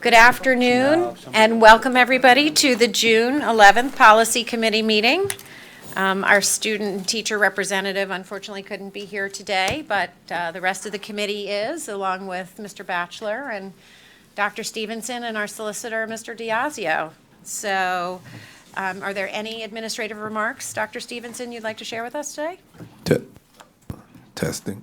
Good afternoon, and welcome everybody to the June 11th Policy Committee meeting. Our student and teacher representative unfortunately couldn't be here today, but the rest of the committee is, along with Mr. Batchelor and Dr. Stevenson and our solicitor, Mr. Diazio. So are there any administrative remarks, Dr. Stevenson, you'd like to share with us today? Testing.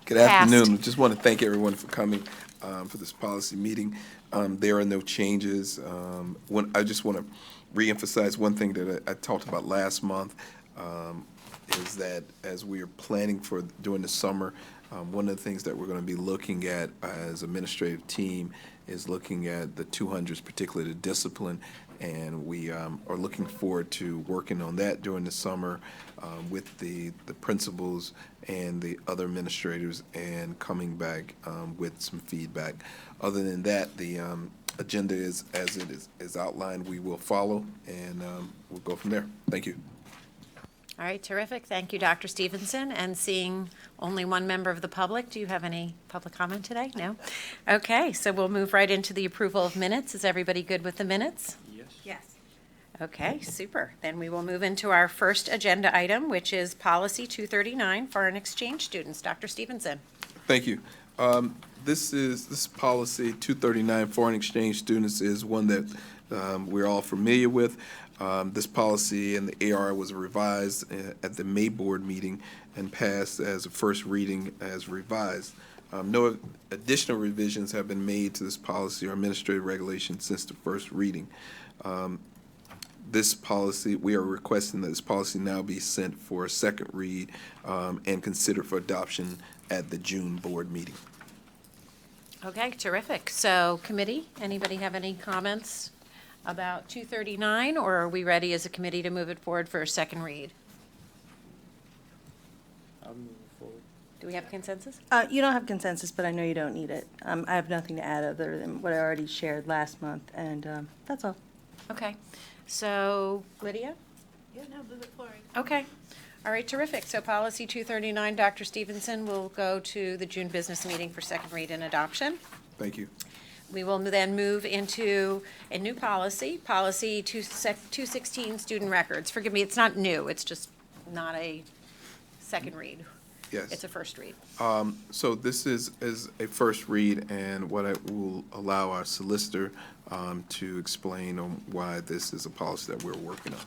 Good afternoon. Just want to thank everyone for coming for this policy meeting. There are no changes. I just want to reemphasize one thing that I talked about last month, is that as we are planning for during the summer, one of the things that we're going to be looking at as administrative team is looking at the 200s, particularly the discipline, and we are looking forward to working on that during the summer with the principals and the other administrators and coming back with some feedback. Other than that, the agenda is as it is outlined. We will follow, and we'll go from there. Thank you. All right, terrific. Thank you, Dr. Stevenson. And seeing only one member of the public, do you have any public comment today? No? Okay, so we'll move right into the approval of minutes. Is everybody good with the minutes? Yes. Okay, super. Then we will move into our first agenda item, which is Policy 239, Foreign Exchange Students. Dr. Stevenson. Thank you. This policy 239, Foreign Exchange Students, is one that we're all familiar with. This policy and the AR was revised at the May board meeting and passed as a first reading as revised. No additional revisions have been made to this policy or administrative regulation since the first reading. This policy, we are requesting that this policy now be sent for a second read and considered for adoption at the June board meeting. Okay, terrific. So committee, anybody have any comments about 239, or are we ready as a committee to move it forward for a second read? I'll move forward. Do we have consensus? You don't have consensus, but I know you don't need it. I have nothing to add other than what I already shared last month, and that's all. Okay. So Lydia? Yeah, no, move it forward. Okay. All right, terrific. So policy 239, Dr. Stevenson, will go to the June business meeting for second read and adoption. Thank you. We will then move into a new policy, policy 216, student records. Forgive me, it's not new, it's just not a second read. Yes. It's a first read. So this is a first read, and what I will allow our solicitor to explain on why this is a policy that we're working on.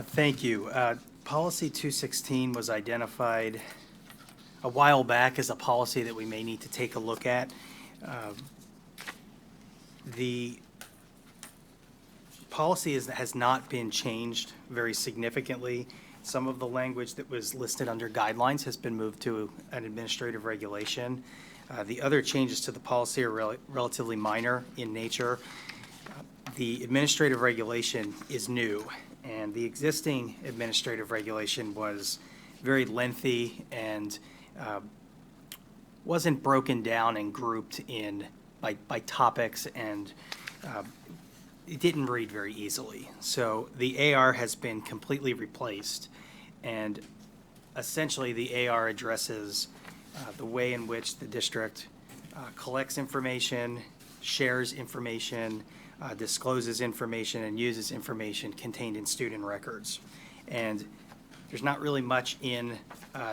Thank you. Policy 216 was identified a while back as a policy that we may need to take a look at. The policy has not been changed very significantly. Some of the language that was listed under guidelines has been moved to an administrative regulation. The other changes to the policy are relatively minor in nature. The administrative regulation is new, and the existing administrative regulation was very lengthy and wasn't broken down and grouped in by topics, and it didn't read very easily. So the AR has been completely replaced, and essentially the AR addresses the way in which the district collects information, shares information, discloses information, and uses information contained in student records. And there's not really much in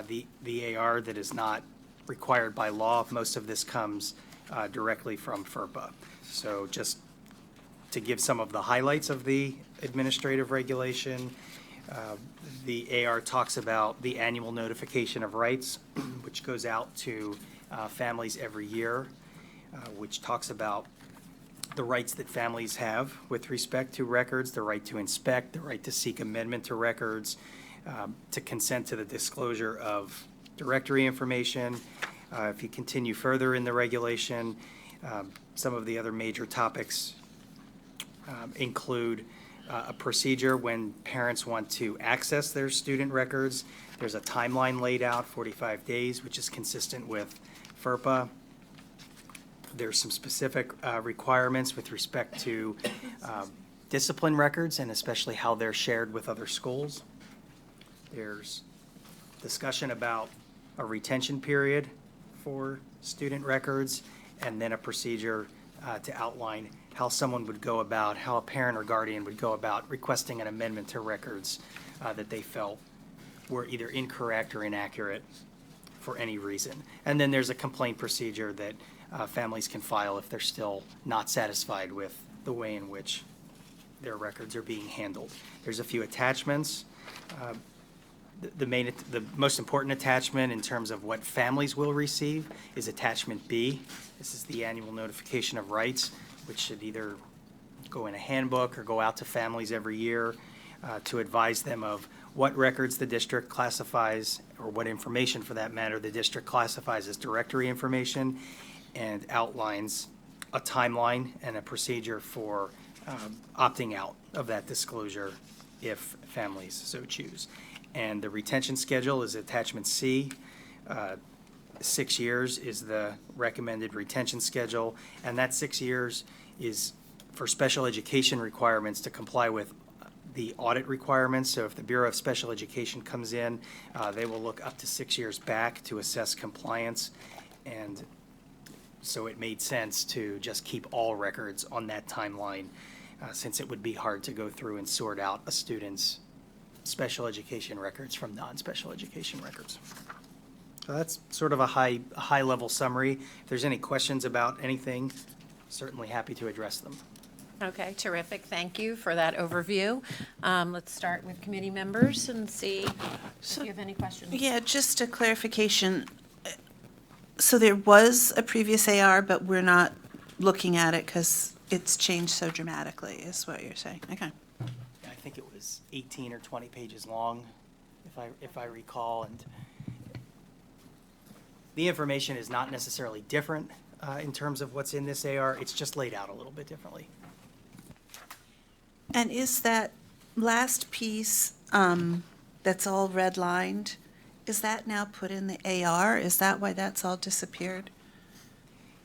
the AR that is not required by law. Most of this comes directly from FERPA. So just to give some of the highlights of the administrative regulation, the AR talks about the annual notification of rights, which goes out to families every year, which talks about the rights that families have with respect to records, the right to inspect, the right to seek amendment to records, to consent to the disclosure of directory information. If you continue further in the regulation, some of the other major topics include a procedure when parents want to access their student records. There's a timeline laid out, 45 days, which is consistent with FERPA. There's some specific requirements with respect to discipline records, and especially how they're shared with other schools. There's discussion about a retention period for student records, and then a procedure to outline how someone would go about, how a parent or guardian would go about requesting an amendment to records that they felt were either incorrect or inaccurate for any reason. And then there's a complaint procedure that families can file if they're still not satisfied with the way in which their records are being handled. There's a few attachments. The most important attachment in terms of what families will receive is attachment B. This is the annual notification of rights, which should either go in a handbook or go out to families every year to advise them of what records the district classifies, or what information for that matter the district classifies as directory information, and outlines a timeline and a procedure for opting out of that disclosure if families so choose. And the retention schedule is attachment C. 6 years is the recommended retention schedule, and that 6 years is for special education requirements to comply with the audit requirements. So if the Bureau of Special Education comes in, they will look up to 6 years back to assess compliance. And so it made sense to just keep all records on that timeline, since it would be hard to go through and sort out a student's special education records from non-special education records. So that's sort of a high-level summary. If there's any questions about anything, certainly happy to address them. Okay, terrific. Thank you for that overview. Let's start with committee members and see if you have any questions. Yeah, just a clarification. So there was a previous AR, but we're not looking at it because it's changed so dramatically, is what you're saying? Okay. I think it was 18 or 20 pages long, if I recall, and the information is not necessarily different in terms of what's in this AR. It's just laid out a little bit differently. And is that last piece that's all redlined, is that now put in the AR? Is that why that's all disappeared?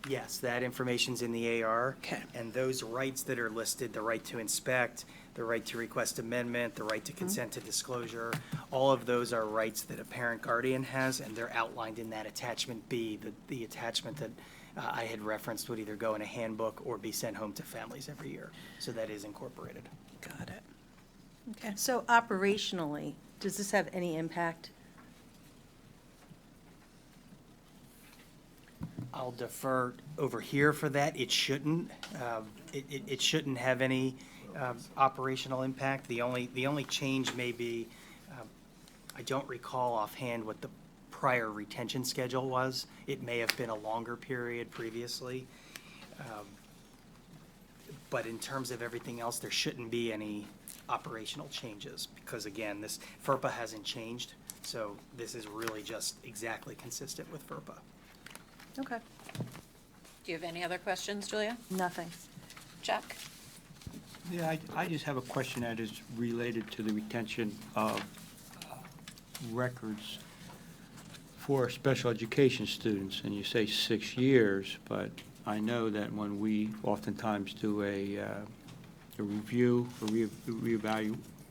Yes, that information's in the AR. Okay. And those rights that are listed, the right to inspect, the right to request amendment, the right to consent to disclosure, all of those are rights that a parent guardian has, and they're outlined in that attachment B. The attachment that I had referenced would either go in a handbook or be sent home to families every year. So that is incorporated. Got it. Okay. So operationally, does this have any impact? I'll defer over here for that. It shouldn't. It shouldn't have any operational impact. The only change may be, I don't recall offhand what the prior retention schedule was. It may have been a longer period previously. But in terms of everything else, there shouldn't be any operational changes because, again, this FERPA hasn't changed. So this is really just exactly consistent with FERPA. Okay. Do you have any other questions, Julia? Nothing. Chuck? Yeah, I just have a question that is related to the retention of records for special education students. And you say 6 years, but I know that when we oftentimes do a review, a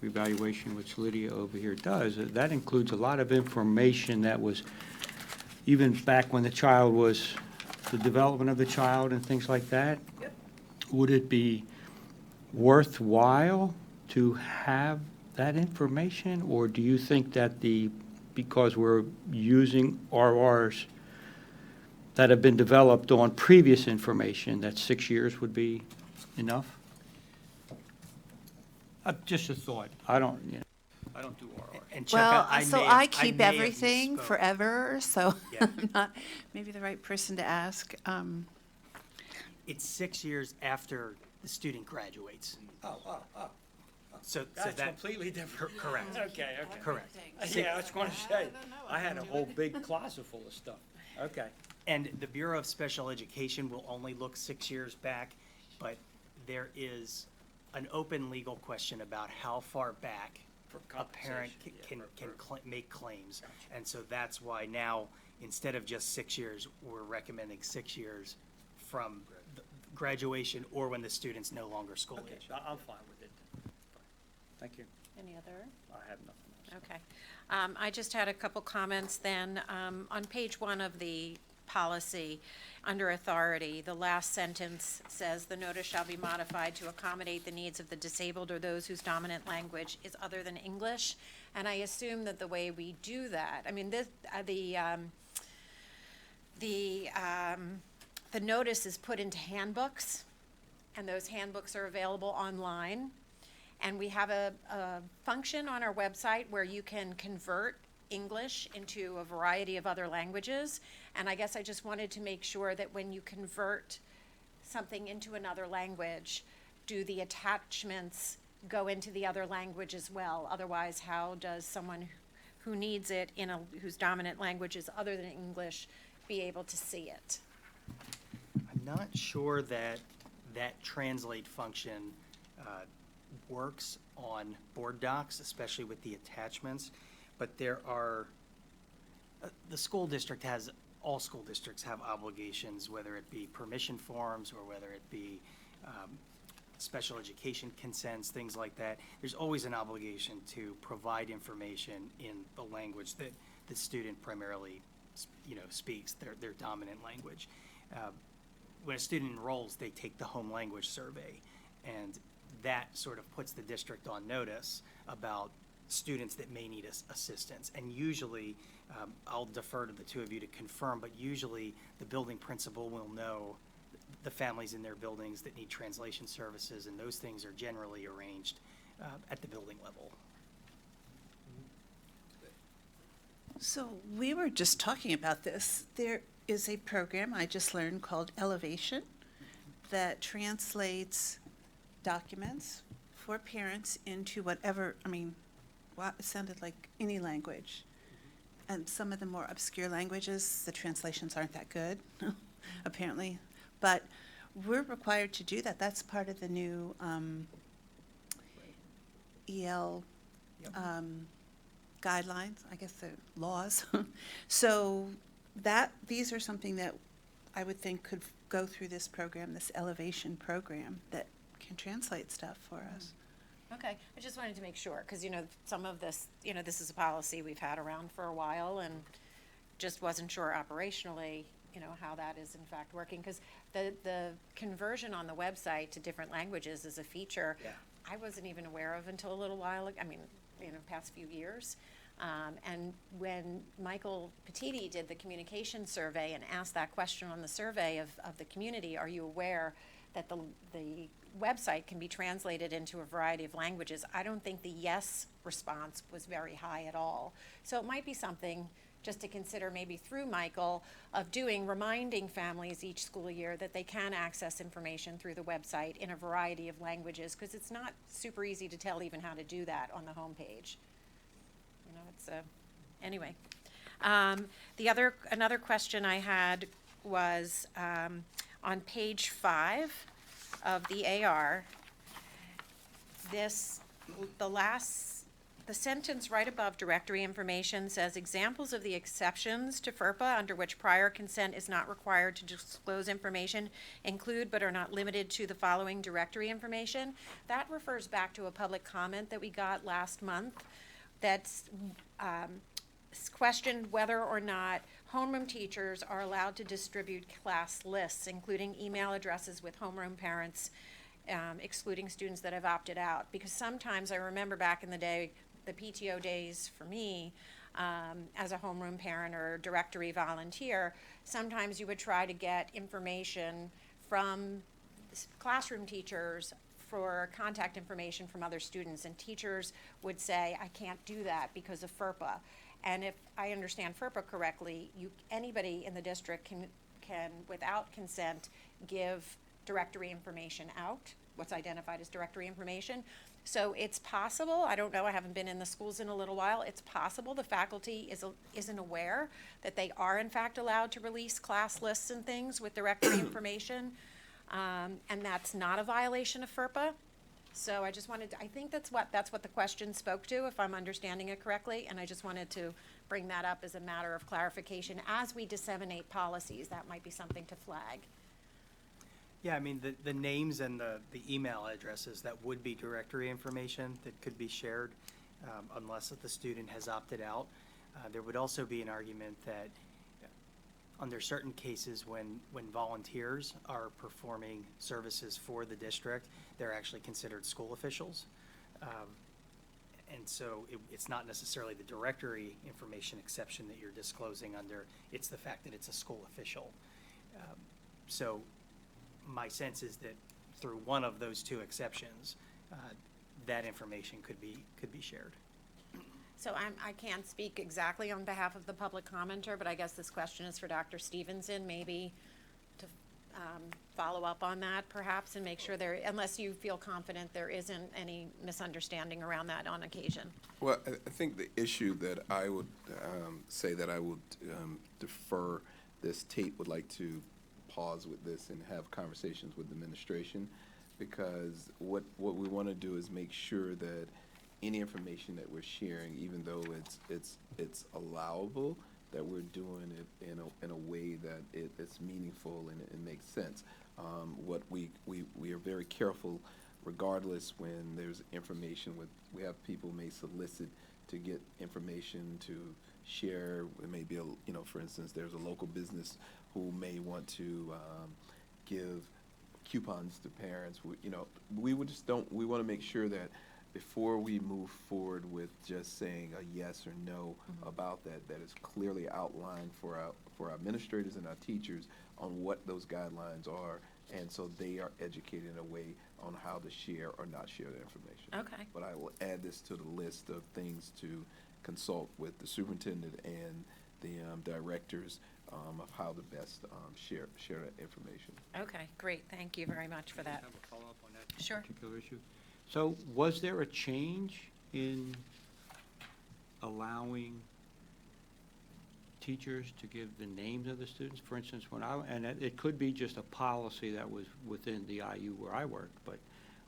reevaluation, which Lydia over here does, that includes a lot of information that was even back when the child was, the development of the child and things like that. Yep. Would it be worthwhile to have that information, or do you think that because we're using RRs that have been developed on previous information, that 6 years would be enough? Just a thought. I don't do RRs. And Chuck, Well, I so may have- I may keep have everything misspoke. forever, so Yeah. I'm not maybe the right person to ask. It's 6 years after the student graduates. So That's that, completely different. correct. Okay, Correct. Yeah, I was going to say, I had a whole big closet full of stuff. Okay. And the Bureau of Special Education will only look 6 years back, but there is an open legal question about how far back a parent can make claims. And so that's why now, instead of just 6 years, we're recommending 6 years from the graduation or when the student's no longer school age. I'm fine with it. Thank you. Any other? I have nothing else. Okay. I just had a couple comments then. On page 1 of the policy, under authority, the last sentence says, "The notice shall be modified to accommodate the needs of the disabled or those whose dominant language is other than English." And I assume that the way we do that, I mean, this, the notice is put into handbooks, and those handbooks are available online. And we have a function on our website where you can convert English into a variety of other languages. And I guess I just wanted to make sure that when you convert something into another language, do the attachments go into the other language as well? Otherwise, how does someone who needs it whose dominant language is other than English be able to see it? I'm not sure that that translate function works on board docs, especially with the attachments, but there are, the school district has, all school districts have obligations, whether it be permission forms or whether it be special education consents, things like that. There's always an obligation to provide information in the language that the student primarily, speaks, their dominant language. When a student enrolls, they take the home language survey, and that sort of puts the district on notice about students that may need assistance. And usually, I'll defer to the two of you to confirm, but usually the building principal will know the families in their buildings that need translation services, and those things are generally arranged at the building level. So we were just talking about this. There is a program I just learned called Elevation that translates documents for parents into whatever, it sounded like any language. And some of the more obscure languages, the translations aren't that good, apparently. But we're required to do that. That's part of the new EL guidelines, I guess the laws. So these are something that I would think could go through this program, this Elevation program, that can translate stuff for us. Okay, I just wanted to make sure, because, some of this, this is a policy we've had around for a while, and just wasn't sure operationally, how that is in fact working, because the conversion on the website to different languages is a feature I wasn't even aware of until a little while ago, past few years. And when Michael Petiti did the communication survey and asked that question on the survey of the community, are you aware that the website can be translated into a variety of languages? I don't think the yes response was very high at all. So it might be something just to consider maybe through Michael of reminding families each school year that they can access information through the website in a variety of languages, because it's not super easy to tell even how to do that on the homepage. Anyway. Another question I had was on page 5 of the AR, the sentence right above directory information says, "Examples of the exceptions to FERPA under which prior consent is not required to disclose information include but are not limited to the following directory information." That refers back to a public comment that we got last month that's questioned whether or not homeroom teachers are allowed to distribute class lists, including email addresses with homeroom parents, excluding students that have opted out. Because sometimes, I remember back in the day, the PTO days for me, as a homeroom parent or directory volunteer, sometimes you would try to get information from classroom teachers for contact information from other students, and teachers would say, "I can't do that because of FERPA." And if I understand FERPA correctly, anybody in the district can without consent give directory information out, what's identified as directory information. So it's possible, I don't know, I haven't been in the schools in a little while, it's possible the faculty isn't aware that they are in fact allowed to release class lists and things with directory information, and that's not a violation of FERPA. So I just wanted to, I think that's what the question spoke to, if I'm understanding it correctly, and I just wanted to bring that up as a matter of clarification. As we disseminate policies, that might be something to flag. Yeah, I mean, the names and the email addresses, that would be directory information that could be shared unless the student has opted out. There would also be an argument that under certain cases, when volunteers are performing services for the district, they're actually considered school officials. And so it's not necessarily the directory information exception that you're disclosing under, it's the fact that it's a school official. So my sense is that through one of those two exceptions, that information could be shared. So I can't speak exactly on behalf of the public commenter, but I guess this question is for Dr. Stevenson, maybe to follow up on that perhaps and make sure there, unless you feel confident there isn't any misunderstanding around that on occasion. Well, I think the issue that I would say that I would defer this, Tate would like to pause with this and have conversations with the administration, because what we want to do is make sure that any information that we're sharing, even though it's allowable, that we're doing it in a way that it's meaningful and it makes sense. What we are very careful, regardless, when there's information we have people may solicit to get information to share. It may be for instance, there's a local business who may want to give coupons to parents. We want to make sure that before we move forward with just saying a yes or no about that is clearly outlined for our administrators and our teachers on what those guidelines are, and so they are educated in a way on how to share or not share the information. Okay. But I will add this to the list of things to consult with the superintendent and the directors of how to best share that information. Okay, great. Thank you very much for that. Have a follow-up on that Sure. particular issue? So was there a change in allowing teachers to give the names of the students? For instance, and it could be just a policy that was within the IU where I worked, but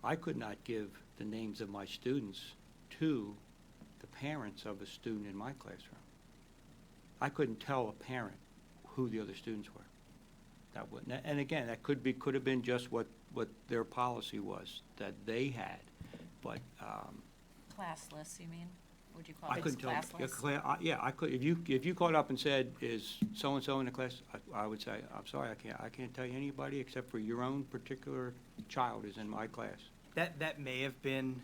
I could not give the names of my students to the parents of a student in my classroom. I couldn't tell a parent who the other students were. That wouldn't, and again, that could have been just what their policy was that they had, but Classless, you mean? Would you call I it couldn't tell. classless? Yeah, I could. If you called up and said, "Is so and so in the class?" I would say, "I'm sorry, I can't tell you anybody except for your own particular child is in my class." That may have been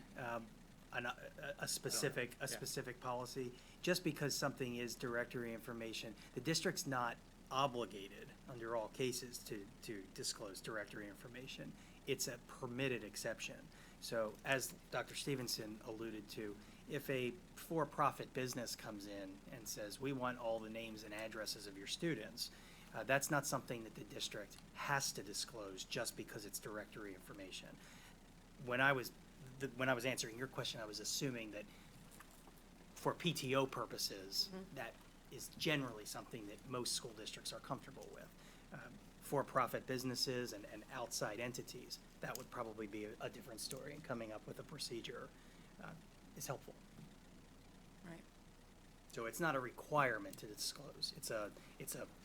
a specific policy. Just because something is directory information, the district's not obligated under all cases to disclose directory information. It's a permitted exception. So as Dr. Stevenson alluded to, if a for-profit business comes in and says, we want all the names and addresses of your students, that's not something that the district has to disclose just because it's directory information. When I was answering your question, I was assuming that for PTO purposes, that is generally something that most school districts are comfortable with. For-profit businesses and outside entities, that would probably be a different story, and coming up with a procedure is helpful. Right. So it's not a requirement to disclose. It's a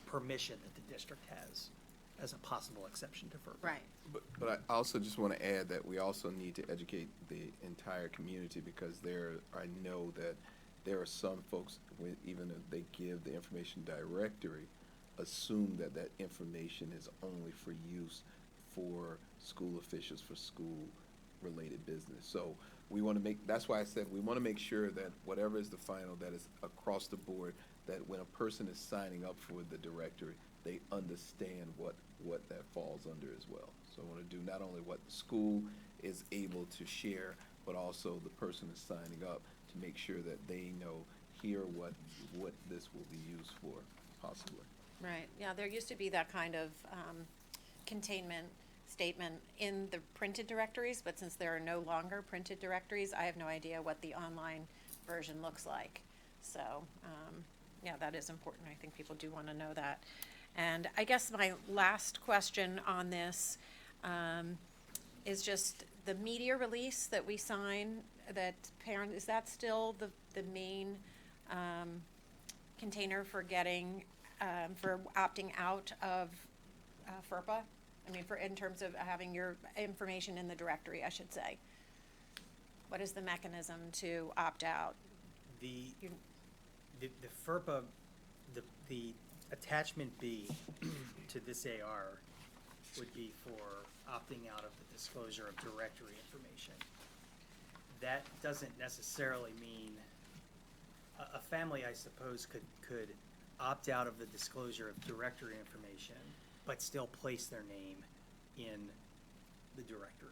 permission that the district has as a possible exception to FERPA. Right. But I also just want to add that we also need to educate the entire community, because I know that there are some folks, even if they give the information directory, assume that information is only for use for school officials, for school-related business. So that's why I said we want to make sure that whatever is the final, that is across the board, that when a person is signing up for the directory, they understand what that falls under as well. So I want to do not only what the school is able to share, but also the person is signing up to make sure that they know here what this will be used for, possibly. Right, yeah, there used to be that kind of containment statement in the printed directories, but since there are no longer printed directories, I have no idea what the online version looks like. So, yeah, that is important. I think people do want to know that. And I guess my last question on this is just the media release that we sign, that parent, is that still the main container for getting, for opting out of FERPA? I mean, in terms of having your information in the directory, I should say. What is the mechanism to opt out? The FERPA, the attachment B to this AR would be for opting out of the disclosure of directory information. That doesn't necessarily mean, a family, I suppose, could opt out of the disclosure of directory information, but still place their name in the directory.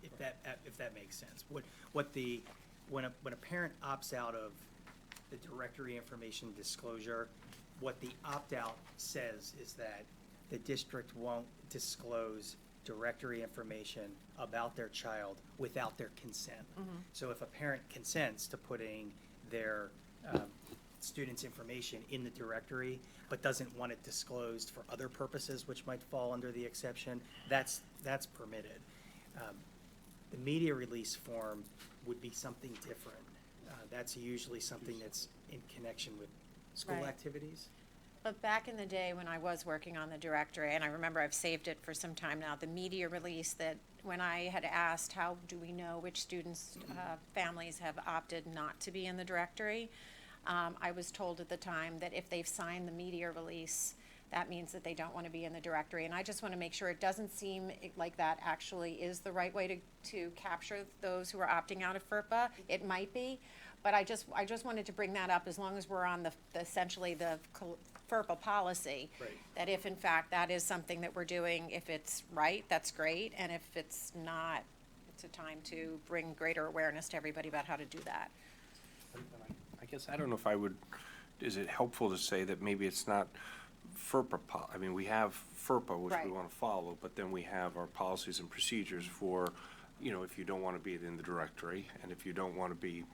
If that makes sense. When a parent opts out of the directory information disclosure, what the opt-out says is that the district won't disclose directory information about their child without their consent. So if a parent consents to putting their student's information in the directory, but doesn't want it disclosed for other purposes, which might fall under the exception, that's permitted. The media release form would be something different. That's usually something that's in connection with school Right. activities. But back in the day when I was working on the directory, and I remember I've saved it for some time now, the media release that when I had asked, how do we know which students' families have opted not to be in the directory, I was told at the time that if they've signed the media release, that means that they don't want to be in the directory. And I just want to make sure, it doesn't seem like that actually is the right way to capture those who are opting out of FERPA. It might be, but I just wanted to bring that up, as long as we're on essentially the FERPA policy. Right. That if in fact that is something that we're doing, if it's right, that's great, and if it's not, it's a time to bring greater awareness to everybody about how to do that. I guess I don't know if I would, is it helpful to say that maybe it's not FERPA, I mean, we have FERPA, which we Right. want to follow, but then we have our policies and procedures for, if you don't want to be in the directory, and if you don't want to be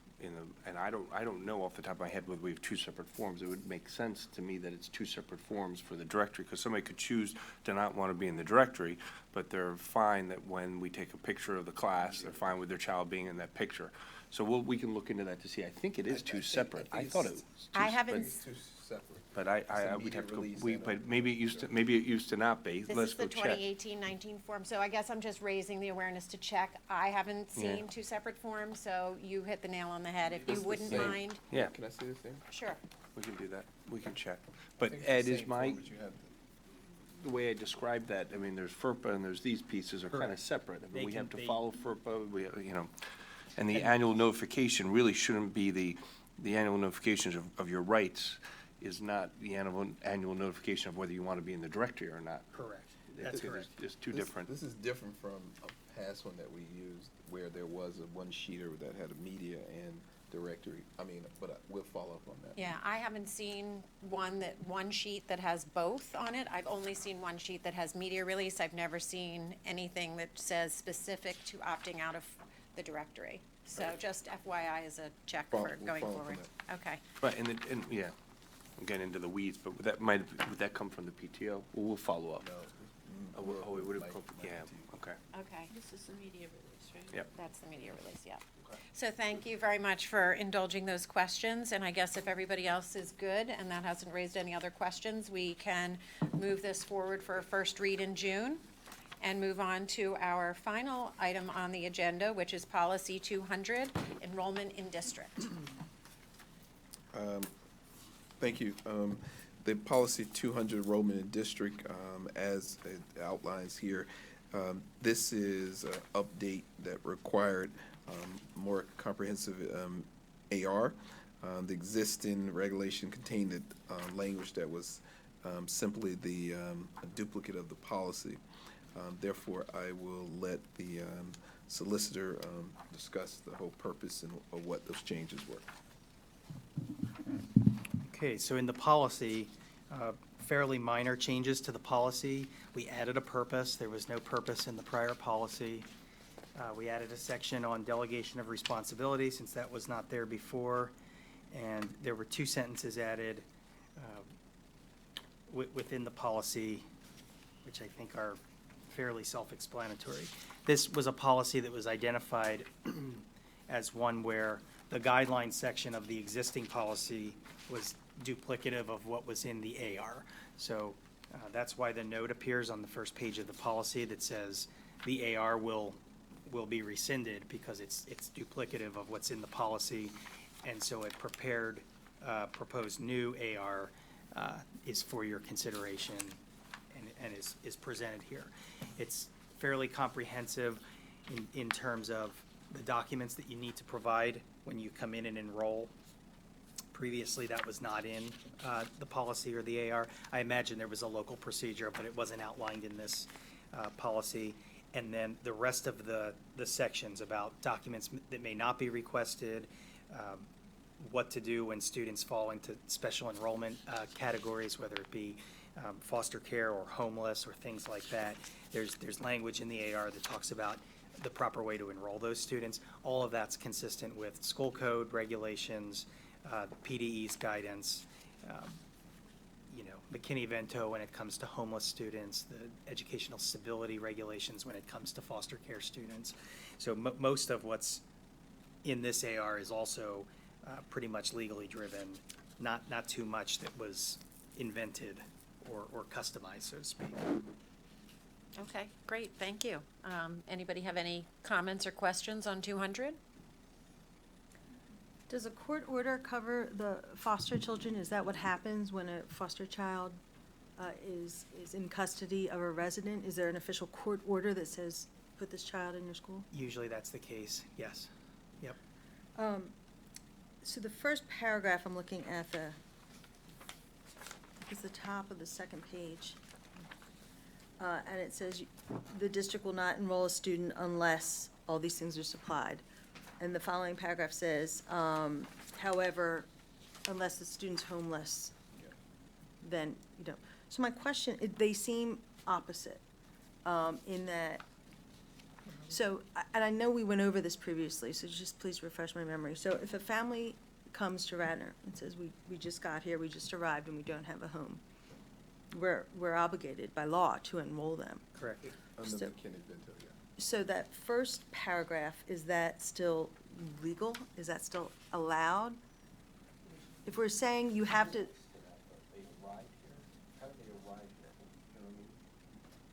and I don't know off the top of my head whether we have two separate forms. It would make sense to me that it's two separate forms for the directory, because somebody could choose to not want to be in the directory, but they're fine that when we take a picture of the class, they're fine with their child being in that picture. So we can look into that to see. I think it is two separate. I thought it was two. I haven't It's two separate. But It's a I would media have to, release go. and a- But maybe it used to not be. This Let's is the go check. 2018-19 form, so I guess I'm just raising the awareness to check. I haven't Yeah. seen two separate forms, so you hit the nail on the head. If you It's the wouldn't same. mind, Yeah, Can I say this thing? sure. we can do that. We can check. I But think it's the Ed, is same my, form, but you have the way I described that, I mean, there's FERPA and there's these pieces are kind of Correct. separate. I They mean, we can- have to they- follow FERPA, and the annual notification really shouldn't be the annual notifications of your rights is not the annual notification of whether you want to be in the directory or not. Correct. That's correct. It's two This- different. This is different from a past one that we used, where there was a one-sheeter that had a media and directory. But we'll follow up on that. Yeah, I haven't seen one sheet that has both on it. I've only seen one sheet that has media release. I've never seen anything that says specific to opting out of the directory. So just FYI as a check We'll for going follow up forward. on Okay. But, yeah, I'm getting into the weeds, but would that come from the PTO? Well, we'll follow up. No. Oh, it would have Mike- come, Mike yeah, and T. okay. Okay. This is the media release, right? Yep. That's the media release, yeah. Okay. So thank you very much for indulging those questions, and I guess if everybody else is good and that hasn't raised any other questions, we can move this forward for a first read in June and move on to our final item on the agenda, which is Policy 200, Enrollment in District. Thank you. The policy 200 enrollment in district, as it outlines here, this is an update that required more comprehensive AR. The existing regulation contained language that was simply a duplicate of the policy. Therefore, I will let the solicitor discuss the whole purpose and of what those changes were. Okay, so in the policy, fairly minor changes to the policy. We added a purpose. There was no purpose in the prior policy. We added a section on delegation of responsibility, since that was not there before. And there were two sentences added within the policy, which I think are fairly self-explanatory. This was a policy that was identified as one where the guideline section of the existing policy was duplicative of what was in the AR. So That's why the note appears on the first page of the policy that says the AR will be rescinded because it's duplicative of what's in the policy. And so a prepared, proposed new AR is for your consideration and is presented here. It's fairly comprehensive in terms of the documents that you need to provide when you come in and enroll. Previously, that was not in the policy or the AR. I imagine there was a local procedure, but it wasn't outlined in this policy. And then the rest of the sections about documents that may not be requested, what to do when students fall into special enrollment categories, whether it be foster care or homeless or things like that. There's language in the AR that talks about the proper way to enroll those students. All of that's consistent with school code regulations, the PDE's guidance, McKinney-Vento when it comes to homeless students, the educational stability regulations when it comes to foster care students. So most of what's in this AR is also pretty much legally driven, not too much that was invented or customized, so to speak. Okay, great, thank you. Anybody have any comments or questions on 200? Does a court order cover the foster children? Is that what happens when a foster child is in custody of a resident? Is there an official court order that says, put this child in your school? Usually that's the case, yes. Yep. So the first paragraph, I'm looking at it's the top of the second page. And it says, the district will not enroll a student unless all these things are supplied. And the following paragraph says, however, unless the student's homeless, then you don't. So my question, they seem opposite in that, so, and I know we went over this previously, so just please refresh my memory. So if a family comes to Radnor and says, we just got here, we just arrived, and we don't have a home, we're obligated by law to enroll them. Correct. Under So- McKinney-Vento, yeah. So that first paragraph, is that still legal? Is that still allowed? If we're saying you have to, How do they arrive here? You know what I mean?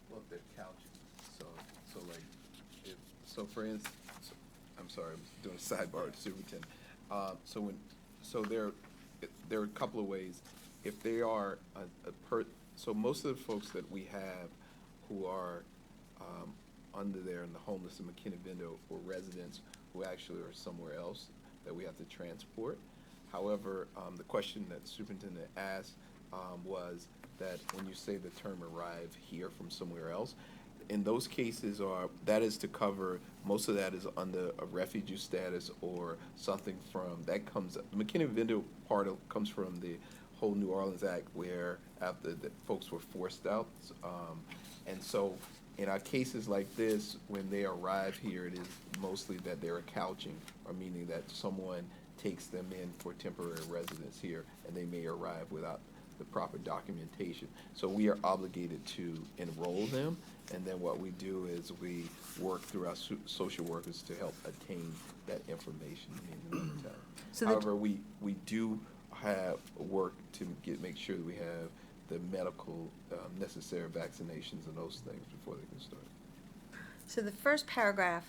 Well, if they're couching, so like, so for instance, I'm sorry, I'm doing a sidebar with the superintendent. So there are a couple of ways. If they are so most of the folks that we have who are under there in the homeless and McKinney-Vento or residents who actually are somewhere else that we have to transport. However, the question that the superintendent asked was that when you say the term arrive here from somewhere else, in those cases that is to cover, most of that is under a refugee status or something from, that comes, McKinney-Vento part comes from the whole New Orleans Act where after the folks were forced out. And so in our cases like this, when they arrive here, it is mostly that they're couching, or meaning that someone takes them in for temporary residence here, and they may arrive without the proper documentation. So we are obligated to enroll them, and then what we do is we work through our social workers to help attain that information in the meantime. So However, we do have work to make sure that we have the medical necessary vaccinations and those things before they can start. so the first paragraph,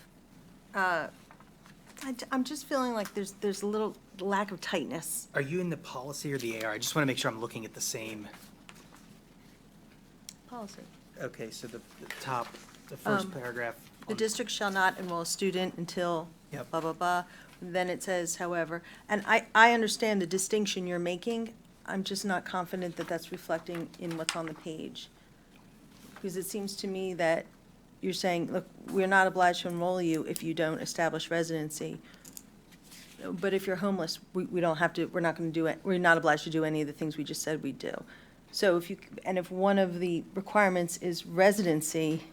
I'm just feeling like there's a little lack of tightness. Are you in the policy or the AR? I just want to make sure I'm looking at the same. Policy. Okay, so the top, the first paragraph. The on- district shall not enroll a student until Yep. blah, blah, blah. Then it says, however, and I understand the distinction you're making. I'm just not confident that that's reflecting in what's on the page. Because it seems to me that you're saying, look, we're not obliged to enroll you if you don't establish residency. But if you're homeless, we don't have to, we're not going to do it, we're not obliged to do any of the things we just said we'd do. So if one of the requirements is residency,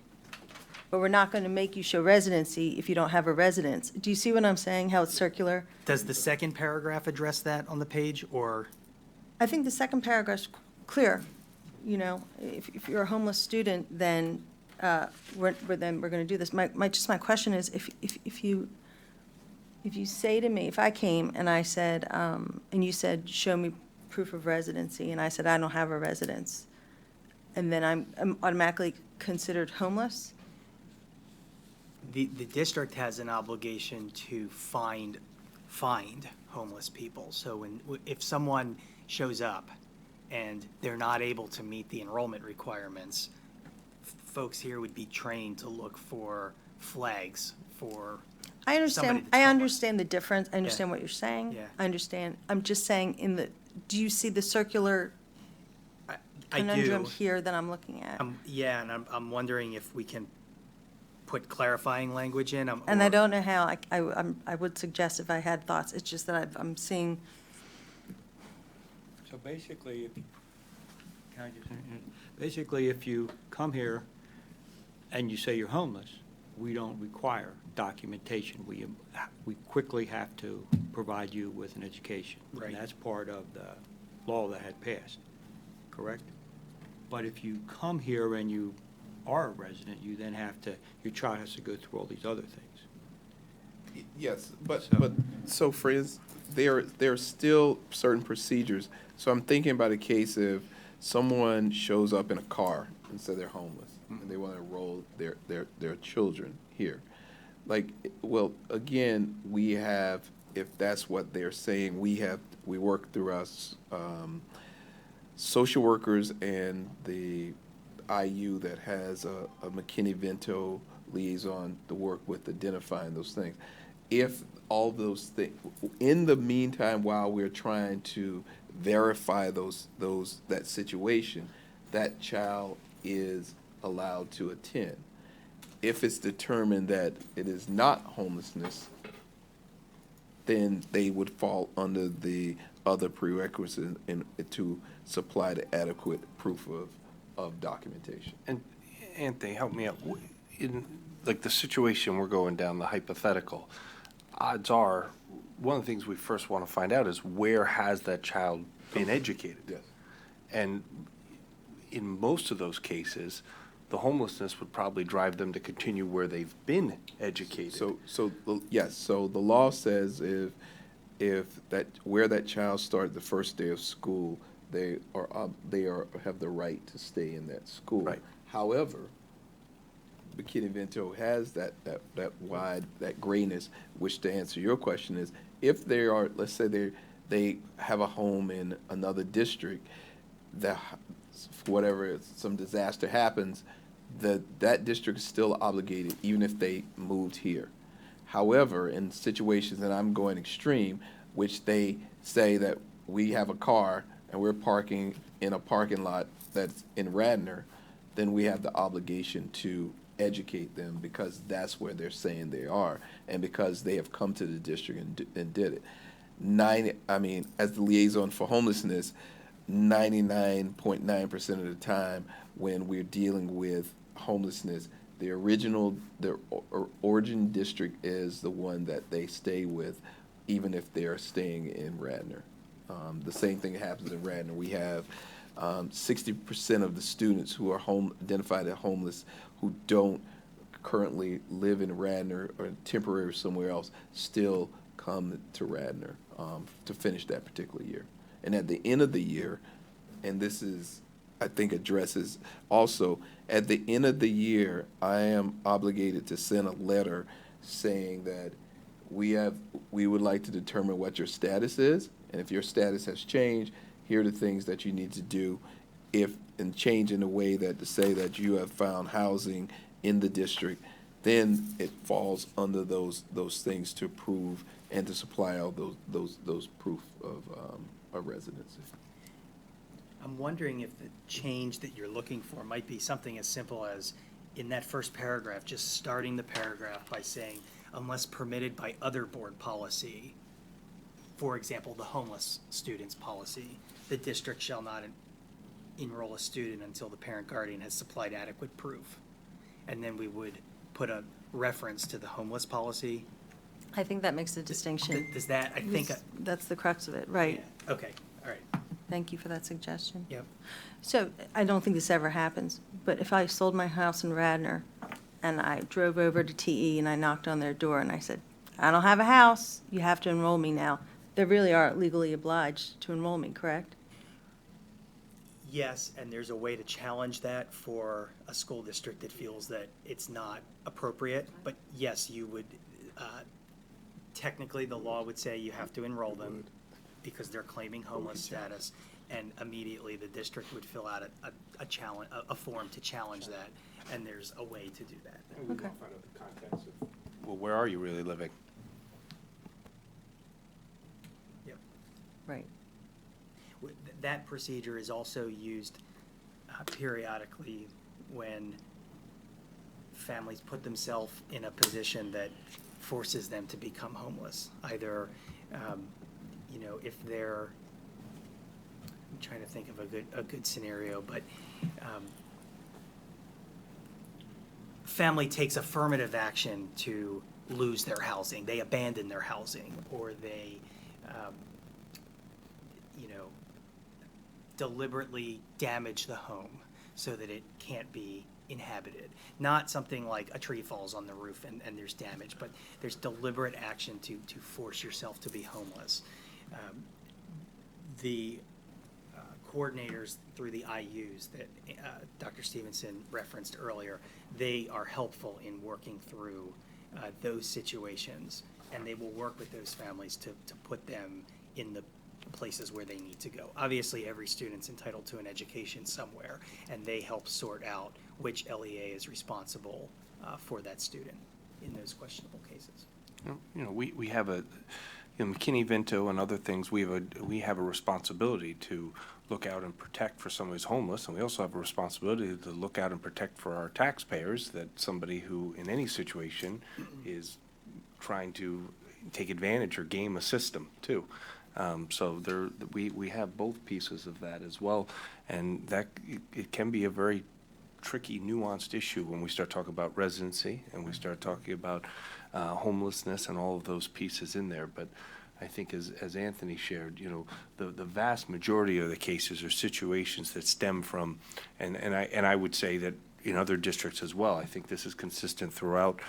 but we're not going to make you show residency if you don't have a residence. Do you see what I'm saying, how it's circular? Does the second paragraph address that on the page, or? I think the second paragraph's clear. You know, if you're a homeless student, then we're going to do this. My question is, if you say to me, if I came and I said, and you said, show me proof of residency, and I said, I don't have a residence, and then I'm automatically considered homeless? The district has an obligation to find homeless people. So if someone shows up and they're not able to meet the enrollment requirements, folks here would be trained to look for flags for I somebody understand, that's I homeless. understand the difference, I understand what you're saying. Yeah. I understand, I'm just saying do you see the circular I conundrum do. here that I'm looking at? Yeah, and I'm wondering if we can put clarifying language in. And I don't know how, I would suggest if I had thoughts, it's just that I'm seeing, So basically, basically, if you come here and you say you're homeless, we don't require documentation. We quickly have to provide you with an education. Right. And that's part of the law that had passed, correct? But if you come here and you are a resident, you then have to, your child has to go through all these other things. Yes, but, So- so friends, there are still certain procedures. So I'm thinking about a case if someone shows up in a car and say they're homeless, and they want to enroll their children here. Like, well, again, we have, if that's what they're saying, we work through us, social workers and the IU that has a McKinney-Vento liaison to work with identifying those things. If all those things, in the meantime, while we're trying to verify that situation, that child is allowed to attend. If it's determined that it is not homelessness, then they would fall under the other prerequisites to supply the adequate proof of documentation. And Anthony, help me out. In, like, the situation we're going down, the hypothetical, odds are, one of the things we first want to find out is where has that child been educated? Yes. And in most of those cases, the homelessness would probably drive them to continue where they've been educated. Yes, so the law says if where that child started the first day of school, they have the right to stay in that school. Right. However, McKinney-Vento has that wide, that grayness, which, to answer your question, is if they are, let's say they have a home in another district, that whatever, some disaster happens, that district is still obligated, even if they moved here. However, in situations that I'm going extreme, which they say that we have a car and we're parking in a parking lot that's in Radnor, then we have the obligation to educate them because that's where they're saying they are, and because they have come to the district and did it. As the liaison for homelessness, 99.9% of the time when we're dealing with homelessness, the origin district is the one that they stay with, even if they're staying in Radnor. The same thing happens in Radnor. We have 60% of the students who are identified as homeless who don't currently live in Radnor or temporary somewhere else still come to Radnor to finish that particular year. And at the end of the year, and this is, I think, addresses also, at the end of the year, I am obligated to send a letter saying that we would like to determine what your status is, and if your status has changed, here are the things that you need to do, and change in a way that to say that you have found housing in the district, then it falls under those things to prove and to supply all those proof of residency. I'm wondering if the change that you're looking for might be something as simple as, in that first paragraph, just starting the paragraph by saying, unless permitted by other board policy, for example, the homeless students policy, the district shall not enroll a student until the parent guardian has supplied adequate proof. And then we would put a reference to the homeless policy. I think that makes a distinction. Does that, I think, That's the crux of it, right. yeah, okay, all right, Thank you for that suggestion. yep. So I don't think this ever happens, but if I sold my house in Radnor and I drove over to TE and I knocked on their door and I said, I don't have a house, you have to enroll me now, they really are legally obliged to enroll me, correct? Yes, and there's a way to challenge that for a school district that feels that it's not appropriate. But yes, you would, technically, the law would say you have to enroll them because they're claiming homeless status. And immediately, the district would fill out a challenge, a form to challenge that, and there's a way to do that. And we want to find out the context of, well, where are you really living? Yep. Right. That procedure is also used periodically when families put themselves in a position that forces them to become homeless. Either, if they're, I'm trying to think of a good scenario, but family takes affirmative action to lose their housing. They abandon their housing, or they, deliberately damage the home so that it can't be inhabited. Not something like a tree falls on the roof and there's damage, but there's deliberate action to force yourself to be homeless. The coordinators through the IUs that Dr. Stevenson referenced earlier, they are helpful in working through those situations, and they will work with those families to put them in the places where they need to go. Obviously, every student's entitled to an education somewhere, and they help sort out which LEA is responsible for that student in those questionable cases. We have McKinney-Vento and other things, we have a responsibility to look out and protect for somebody who's homeless, and we also have a responsibility to look out and protect for our taxpayers, that somebody who, in any situation, is trying to take advantage or game a system, too. So we have both pieces of that as well, and that it can be a very tricky, nuanced issue when we start talking about residency and we start talking about homelessness and all of those pieces in there. But I think, as Anthony shared, the vast majority of the cases are situations that stem from, and I would say that in other districts as well. I think this is consistent throughout,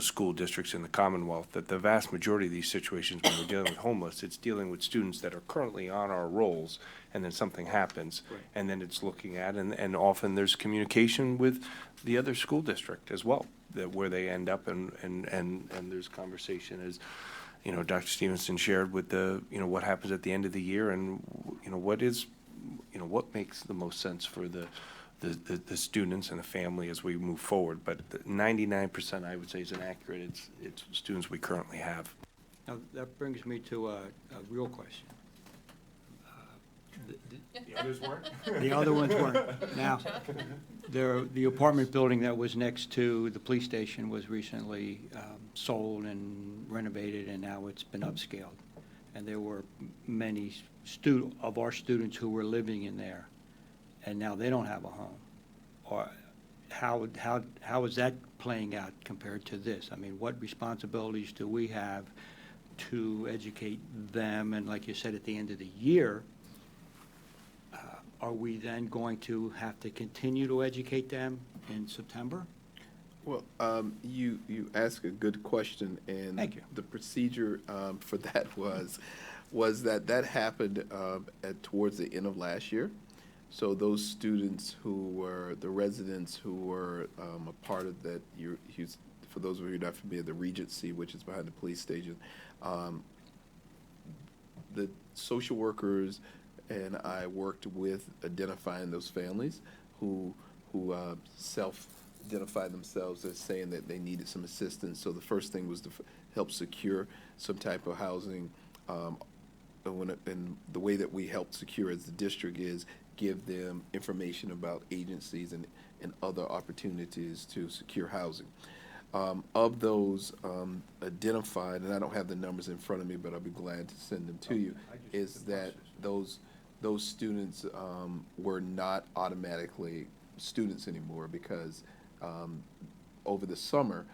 school districts in the Commonwealth, that the vast majority of these situations when we're dealing with homeless, it's dealing with students that are currently on our rolls, and then something happens, and then it's looking at, and often there's communication with the other school district as well, that where they end up, and there's conversation, as Dr. Stevenson shared, with the what happens at the end of the year, and what makes the most sense for the students and the family as we move forward. But 99%, I would say, is inaccurate. It's students we currently have. Now, that brings me to a real question. The others weren't? The other ones weren't. Now, the apartment building that was next to the police station was recently sold and renovated, and now it's been upscaled. And there were many of our students who were living in there, and now they don't have a home. Or how is that playing out compared to this? I mean, what responsibilities do we have to educate them? And like you said, at the end of the year, are we then going to have to continue to educate them in September? Well, you ask a good question, and Thank you. the procedure for that was that happened towards the end of last year. So those students who were the residents who were a part of that, for those of you who are not familiar, the Regency, which is behind the police station, the social workers and I worked with identifying those families who self-identified themselves as saying that they needed some assistance. So the first thing was to help secure some type of housing. And the way that we help secure as the district is give them information about agencies and other opportunities to secure housing. Of those identified, and I don't have the numbers in front of me, but I'll be glad to send them to you, is that those students were not automatically students anymore, because over the summer,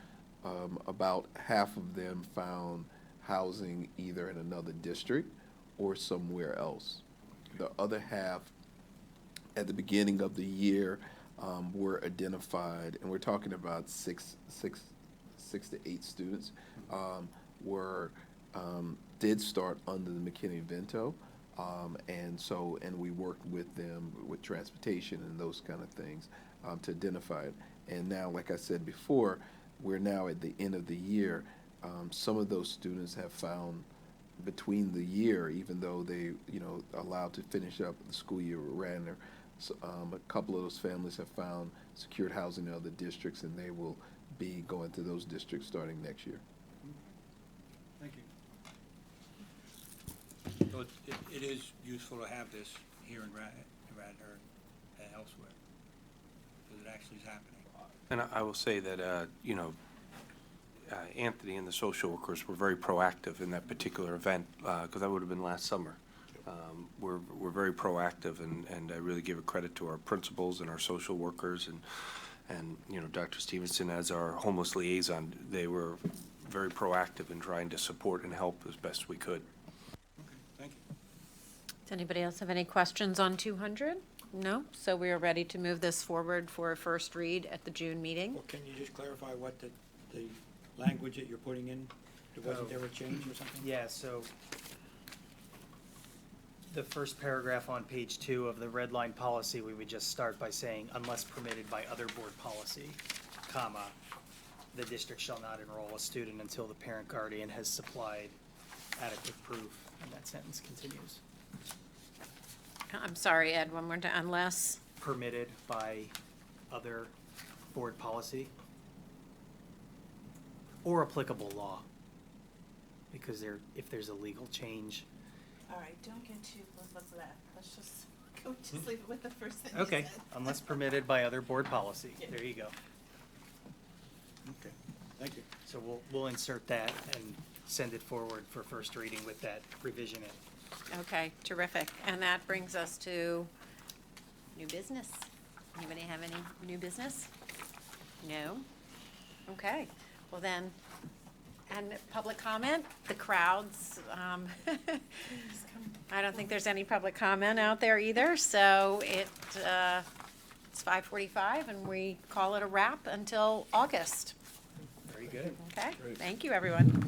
about half of them found housing either in another district or somewhere else. The other half, at the beginning of the year, were identified, and we're talking about six to eight students, did start under the McKinney-Vento, And we worked with them with transportation and those kind of things to identify it. And now, like I said before, we're now at the end of the year. Some of those students have found between the year, even though they, allowed to finish up the school year ran there. So, a couple of those families have found secured housing in other districts, and they will be going to those districts starting next year. Thank you. So it is useful to have this here in Radnor and elsewhere, because it actually is happening. And I will say that, Anthony and the social workers were very proactive in that particular event, because that would have been last summer. We're very proactive, and I really give a credit to our principals and our social workers, and Dr. Stevenson as our homeless liaison. They were very proactive in trying to support and help as best we could. Okay, thank you. Does anybody else have any questions on 200? No? So we are ready to move this forward for a first read at the June meeting. Well, can you just clarify what the language that you're putting in? Wasn't there a change or something? Yeah, so the first paragraph on page 2 of the red line policy, we would just start by saying, unless permitted by other board policy, comma, the district shall not enroll a student until the parent guardian has supplied adequate proof, and that sentence continues. I'm sorry, Ed, one more time, unless, Permitted by other board policy or applicable law, because if there's a legal change. All right, don't get too close to that. Let's just leave it with the first thing you Okay, said. unless permitted by other board policy. There you go. Okay, thank you. So we'll insert that and send it forward for first reading with that revision in. okay, terrific. And that brings us to new business. Anybody have any new business? No? Okay, well then, and public comment, the crowds, I don't think there's any public comment out there either, so it's 5:45 and we call it a wrap until August. Very good. Okay, thank you, everyone.